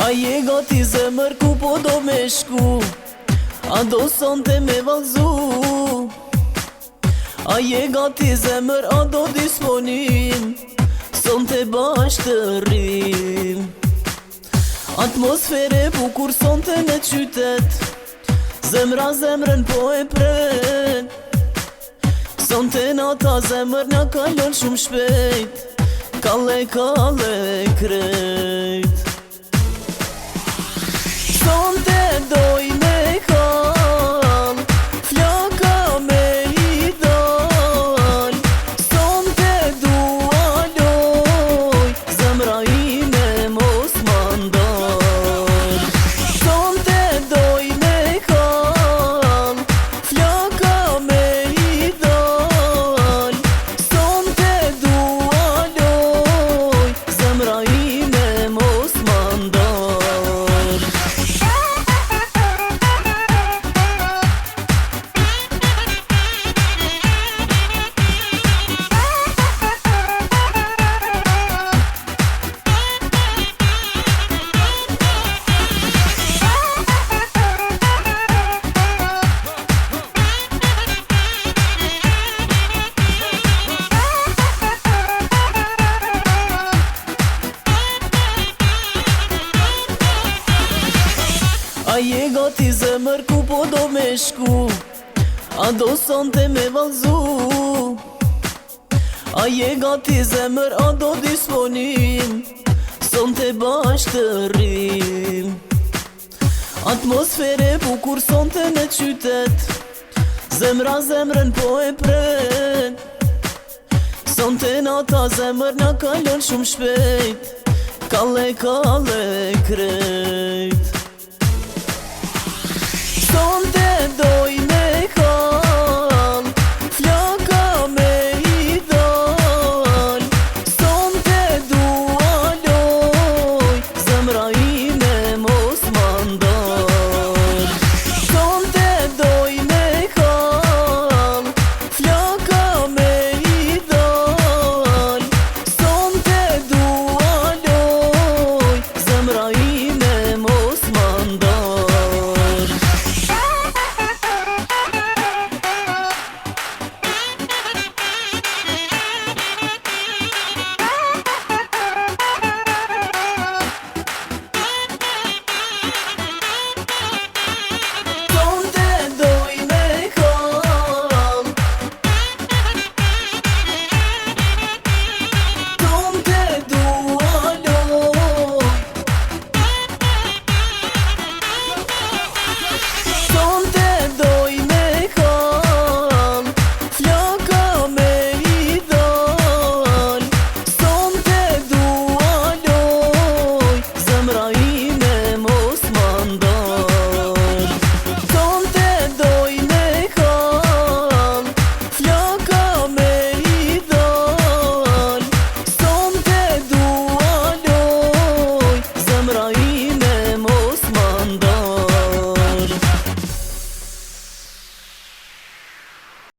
A je gati zemër ku po do me shku? A do sonte me valzu? A je gati zemër, a do disponim? Sonte bashkë të rrim. Atmosfere bukur sonte në qytet, zemra zemrën po e pren. Sonte nata zemër nga kalon shumë shpejt, kalle krejt. Sonte doj me kall, flaka me i dal. Sonte dua loj, zemra ime mos mandal. Sonte doj me kall, flaka me i dal. Sonte dua loj, zemra ime mos mandal. A je gati zemër ku po do me shku? A do sonte me valzu? A je gati zemër, a do disponim? Sonte bashkë të rrim. Atmosfere bukur sonte në qytet, zemra zemrën po e pren. Sonte nata zemër nga kalon shumë shpejt, kalle krejt. Sonte doj